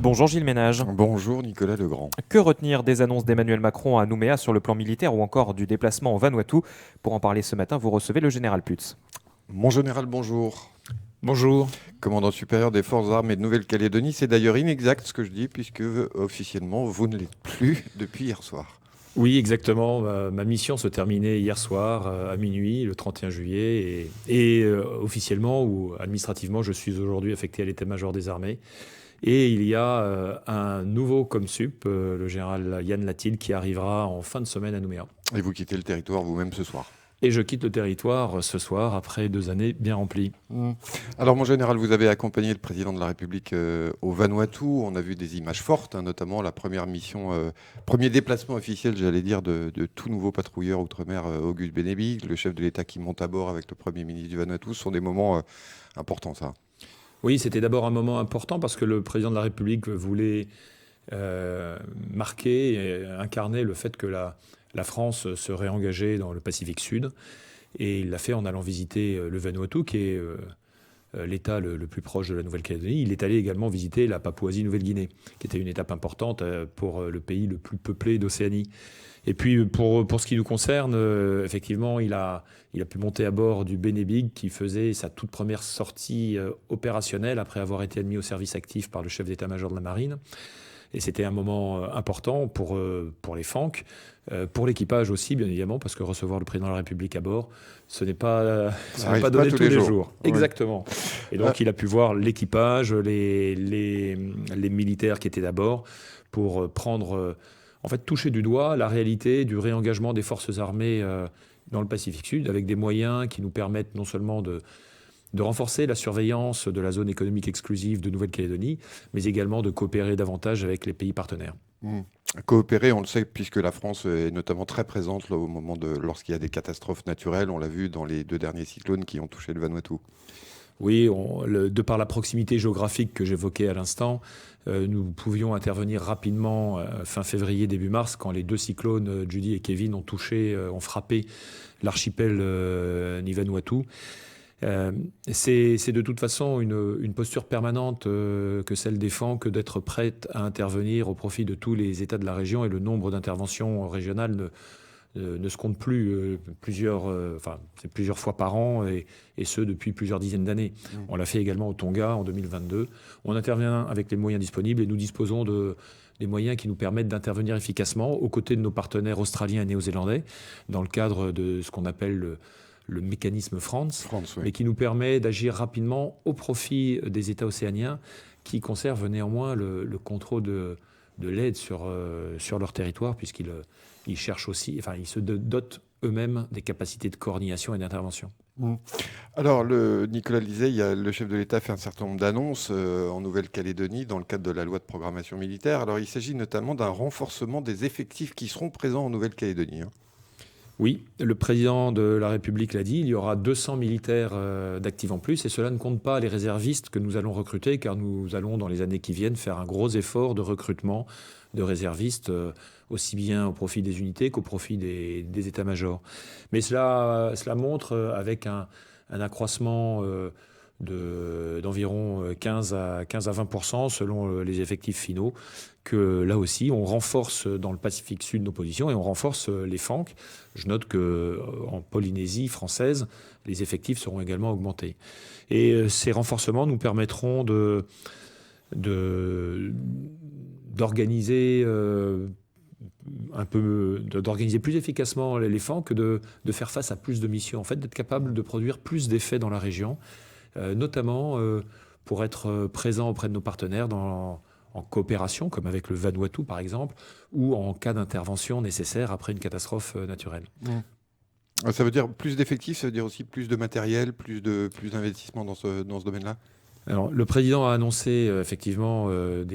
Bonjour Gilles Ménage. Bonjour Nicolas Legrand. Que retenir des annonces d'Emmanuel Macron à Nouméa sur le plan militaire ou encore du déplacement au Vanuatu? Pour en parler ce matin, vous recevez le général Putz. Mon général, bonjour. Bonjour. Commandant supérieur des forces armées de Nouvelle-Calédonie, c'est d'ailleurs inexact ce que je dis puisque officiellement vous ne l'êtes plus depuis hier soir. Oui, exactement. Ma mission se terminait hier soir à minuit, le 31 juillet. Officiellement ou administrativement, je suis aujourd'hui affecté à l'état-major des armées. Et il y a un nouveau comsup, le général Yann Latil, qui arrivera en fin de semaine à Nouméa. Et vous quittez le territoire vous-même ce soir. Et je quitte le territoire ce soir après 2 années bien remplies. Alors mon général, vous avez accompagné le président de la République au Vanuatu. On a vu des images fortes, notamment la première mission, premier déplacement officiel, j'allais dire, de tout nouveau patrouilleur outre-mer, Auguste Bénébic, le chef de l'État qui monte à bord avec le Premier ministre du Vanuatu. Ce sont des moments importants, ça. Oui, c'était d'abord un moment important parce que le président de la République voulait marquer et incarner le fait que la France se réengageait dans le Pacifique Sud. Et il l'a fait en allant visiter le Vanuatu, qui est l'État le plus proche de la Nouvelle-Calédonie. Il est allé également visiter la Papouasie-Nouvelle-Guinée, qui était une étape importante pour le pays le plus peuplé d'Océanie. Et puis pour ce qui nous concerne, effectivement, il a pu monter à bord du Bénébic qui faisait sa toute première sortie opérationnelle après avoir été admis au service actif par le chef d'état-major de la Marine. Et c'était un moment important pour les FANC, pour l'équipage aussi, bien évidemment, parce que recevoir le président de la République à bord, ce n'est pas, Ça ce n'est pas arrive donné pas tous tous les les jours. jours. Oui. Exactement. Et donc, il a pu voir l'équipage, les militaires qui étaient à bord, pour en fait, toucher du doigt la réalité du réengagement des forces armées dans le Pacifique Sud, avec des moyens qui nous permettent non seulement de renforcer la surveillance de la zone économique exclusive de Nouvelle-Calédonie, mais également de coopérer davantage avec les pays partenaires. Coopérer, on le sait, puisque la France est notamment très présente là, lorsqu'il y a des catastrophes naturelles. On l'a vu dans les 2 derniers cyclones qui ont touché le Vanuatu. Oui, de par la proximité géographique que j'évoquais à l'instant, nous pouvions intervenir rapidement fin février, début mars, quand les 2 cyclones, Judy et Kevin, ont frappé l'archipel Vanuatu. C'est de toute façon une posture permanente que celle des FAN que d'être prête à intervenir au profit de tous les États de la région, et le nombre d'interventions régionales ne se compte plus. C'est plusieurs fois par an, et ce depuis plusieurs dizaines d'années. On l'a fait également au Tonga en 2022. On intervient avec les moyens disponibles et nous disposons des moyens qui nous permettent d'intervenir efficacement aux côtés de nos partenaires australiens et néo-zélandais dans le cadre de ce qu'on appelle le mécanisme France, France, oui. mais qui nous permet d'agir rapidement au profit des États océaniens qui conservent néanmoins le contrôle de l'aide sur leur territoire, puisqu'ils cherchent aussi, enfin, ils se dotent eux-mêmes des capacités de coordination et d'intervention. Alors, Nicolas le disait, le chef de l'État fait un certain nombre d'annonces en Nouvelle-Calédonie dans le cadre de la loi de programmation militaire. Alors, il s'agit notamment d'un renforcement des effectifs qui seront présents en Nouvelle-Calédonie. Oui, le président de la République l'a dit, il y aura 200 militaires d'actifs en plus, et cela ne compte pas les réservistes que nous allons recruter, car nous allons, dans les années qui viennent, faire un gros effort de recrutement de réservistes, aussi bien au profit des unités qu'au profit des états-majors. Mais cela montre, avec un accroissement d'environ 15 à 20% selon les effectifs finaux, que là aussi, on renforce dans le Pacifique Sud nos positions et on renforce les FANC. Je note qu'en Polynésie française, les effectifs seront également augmentés. Et ces renforcements nous permettront d'organiser d'organiser plus efficacement les FANC, que de faire face à plus de missions, en fait, d'être capable de produire plus d'effets dans la région, notamment pour être présent auprès de nos partenaires en coopération, comme avec le Vanuatu par exemple, ou en cas d'intervention nécessaire après une catastrophe naturelle. Ça veut dire plus d'effectifs, ça veut dire aussi plus de matériel, plus d'investissement dans ce domaine-là? Alors, le président a annoncé effectivement une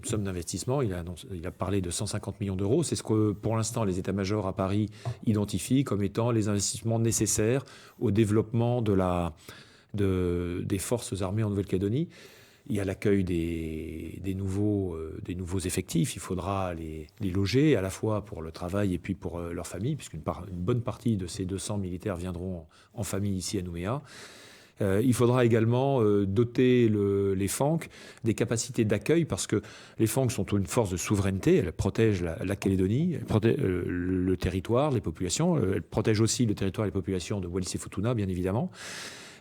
somme d'investissement. Il a parlé de 150 millions d'euros. C'est ce que, pour l'instant, les états-majors à Paris identifient comme étant les investissements nécessaires au développement des forces armées en Nouvelle-Calédonie. Il y a l'accueil des nouveaux effectifs. Il faudra les loger, à la fois pour le travail et puis pour leur famille, puisqu'une bonne partie de ces 200 militaires viendront en famille ici à Nouméa. Il faudra également doter les FANC des capacités d'accueil, parce que les FANC sont une force de souveraineté, elles protègent la Calédonie, elles protègent le territoire, les populations, elles protègent aussi le territoire et les populations de Wallis et Futuna, bien évidemment.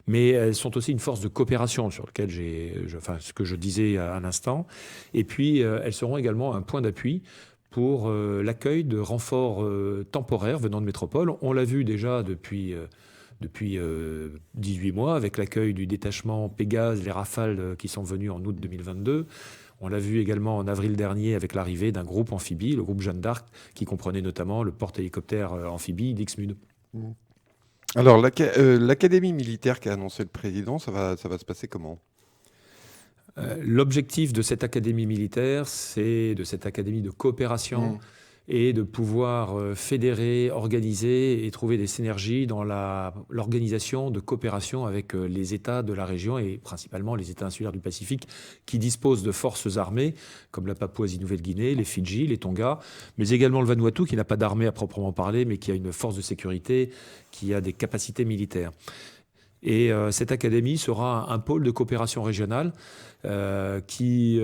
Mais elles sont aussi une force de coopération sur lequel ce que je disais à l'instant. Et puis, elles seront également un point d'appui pour l'accueil de renforts temporaires venant de métropole. On l'a vu déjà depuis 18 mois avec l'accueil du détachement Pégase, les Rafales qui sont venus en août 2022. On l'a vu également en avril dernier avec l'arrivée d'un groupe amphibie, le groupe Jeanne d'Arc, qui comprenait notamment le porte-hélicoptère amphibie d'Ixmude. Alors, l'académie militaire qu'a annoncé le président, ça va se passer comment ? L'objectif de cette académie militaire, de cette académie de coopération, et de pouvoir fédérer, organiser et trouver des synergies dans l'organisation de coopération avec les États de la région et principalement les États insulaires du Pacifique qui disposent de forces armées comme la Papouasie-Nouvelle-Guinée, les Fidji, les Tonga, mais également le Vanuatu qui n'a pas d'armée à proprement parler mais qui a une force de sécurité, qui a des capacités militaires. Et cette académie sera un pôle de coopération régionale qui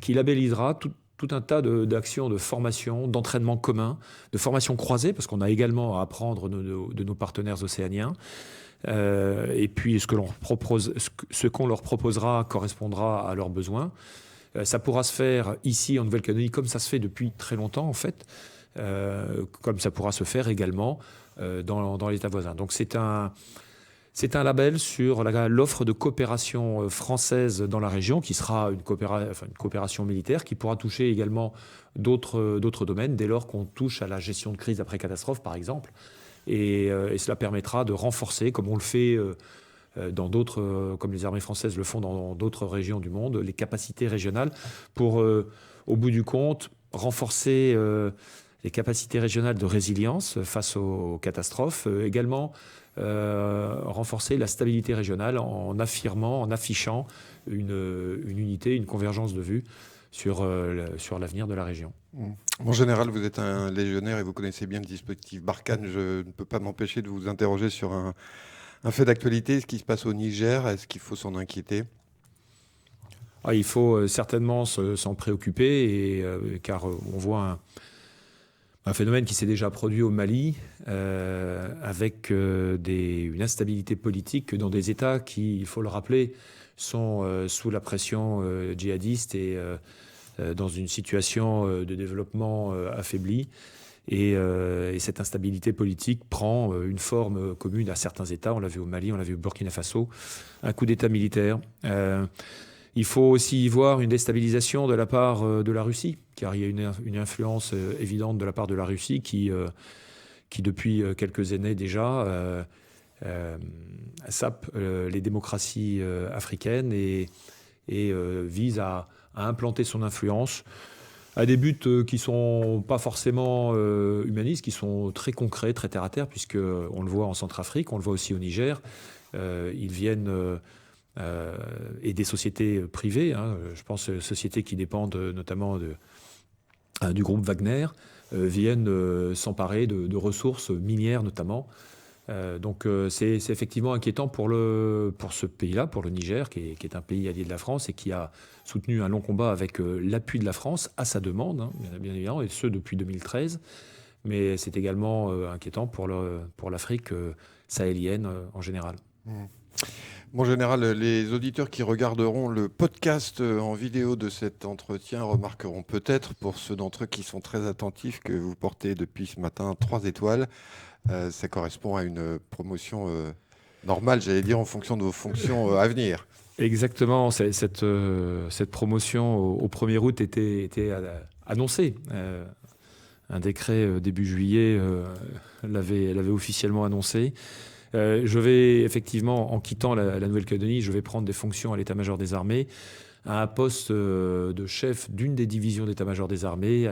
labellisera tout un tas d'actions de formation, d'entraînement commun, de formation croisée, parce qu'on a également à apprendre de nos partenaires océaniens. Et puis ce qu'on leur proposera correspondra à leurs besoins. Ça pourra se faire ici en Nouvelle-Calédonie, comme ça se fait depuis très longtemps en fait, comme ça pourra se faire également dans l'État voisin. Donc c'est un label sur l'offre de coopération française dans la région, qui sera une coopération militaire, qui pourra toucher également d'autres domaines, dès lors qu'on touche à la gestion de crise après catastrophe, par exemple. Et cela permettra de renforcer, comme on le fait comme les armées françaises le font dans d'autres régions du monde, les capacités régionales pour, au bout du compte, renforcer les capacités régionales de résilience face aux catastrophes, également renforcer la stabilité régionale en affichant une unité, une convergence de vues sur l'avenir de la région. En général, vous êtes un légionnaire et vous connaissez bien le dispositif Barkhane. Je ne peux pas m'empêcher de vous interroger sur un fait d'actualité, ce qui se passe au Niger. Est-ce qu'il faut s'en inquiéter ? Il faut certainement s'en préoccuper, car on voit un phénomène qui s'est déjà produit au Mali, avec une instabilité politique dans des États qui, il faut le rappeler, sont sous la pression djihadiste et dans une situation de développement affaiblie. Et cette instabilité politique prend une forme commune à certains États. On l'a vu au Mali, on l'a vu au Burkina Faso, un coup d'État militaire. Il faut aussi y voir une déstabilisation de la part de la Russie, car il y a une influence évidente de la part de la Russie qui depuis quelques années déjà, sape les démocraties africaines et vise à implanter son influence à des buts qui ne sont pas forcément humanistes, qui sont très concrets, très terre-à-terre, puisqu'on le voit en Centrafrique, on le voit aussi au Niger. Ils viennent... et des sociétés privées, je pense sociétés qui dépendent notamment du groupe Wagner, viennent s'emparer de ressources minières notamment. Donc c'est effectivement inquiétant pour ce pays-là, pour le Niger, qui est un pays allié de la France et qui a soutenu un long combat avec l'appui de la France à sa demande, bien évidemment, et ce depuis 2013. Mais c'est également inquiétant pour l'Afrique sahélienne en général. En général, les auditeurs qui regarderont le podcast en vidéo de cet entretien remarqueront peut-être, pour ceux d'entre eux qui sont très attentifs, que vous portez depuis ce matin 3 étoiles. Ça correspond à une promotion normale, j'allais dire, en fonction de vos fonctions à venir. Exactement. Cette promotion au 1er août était annoncée. Un décret début juillet l'avait officiellement annoncé. Je vais effectivement, en quittant la Nouvelle-Calédonie, je vais prendre des fonctions à l'état-major des armées, à un poste de chef d'une des divisions d'état-major des armées,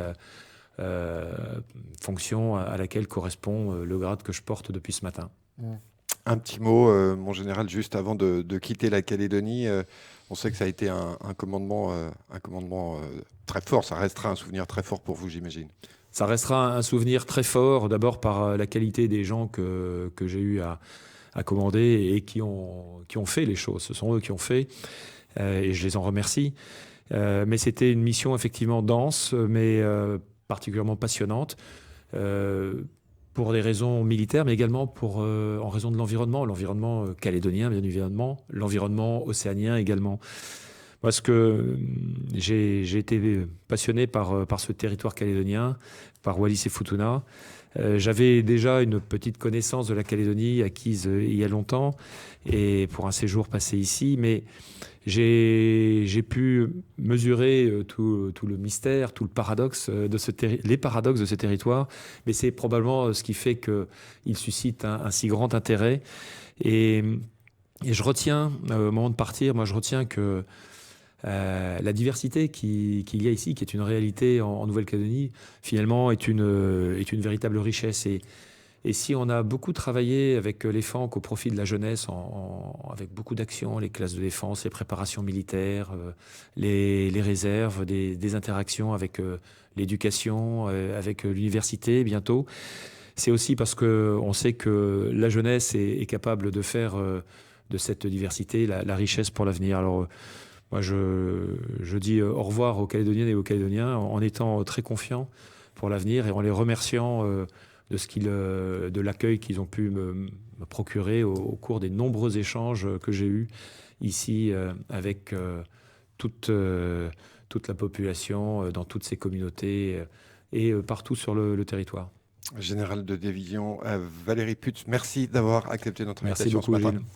fonction à laquelle correspond le grade que je porte depuis ce matin. Un petit mot, mon général, juste avant de quitter la Calédonie. On sait que ça a été un commandement très fort. Ça restera un souvenir très fort pour vous, j'imagine. Ça restera un souvenir très fort, d'abord par la qualité des gens que j'ai eu à commander et qui ont fait les choses. Ce sont eux qui ont fait et je les en remercie. Mais c'était une mission effectivement dense, mais particulièrement passionnante. Pour des raisons militaires, mais également en raison de l'environnement calédonien, bien évidemment, l'environnement océanien également. Parce que j'ai été passionné par ce territoire calédonien, par Wallis et Futuna. J'avais déjà une petite connaissance de la Calédonie acquise il y a longtemps, et pour un séjour passé ici, mais j'ai pu mesurer tout le mystère, tout le paradoxe les paradoxes de ce territoire, mais c'est probablement ce qui fait qu'il suscite un si grand intérêt. Et je retiens, au moment de partir, moi je retiens que la diversité qu'il y a ici, qui est une réalité en Nouvelle-Calédonie, finalement est une véritable richesse. Et si on a beaucoup travaillé avec les FANC au profit de la jeunesse, avec beaucoup d'actions, les classes de défense, les préparations militaires, les réserves, des interactions avec l'éducation, avec l'université bientôt, c'est aussi parce qu'on sait que la jeunesse est capable de faire de cette diversité la richesse pour l'avenir. Alors, moi, je dis au revoir aux Calédoniennes et aux Calédoniens en étant très confiant pour l'avenir et en les remerciant de l'accueil qu'ils ont pu me procurer au cours des nombreux échanges que j'ai eus ici avec toute la population, dans toutes ces communautés et partout sur le territoire. Général de division Valérie Putz, merci d'avoir accepté notre Merci invitation ce beaucoup, matin. Gilles.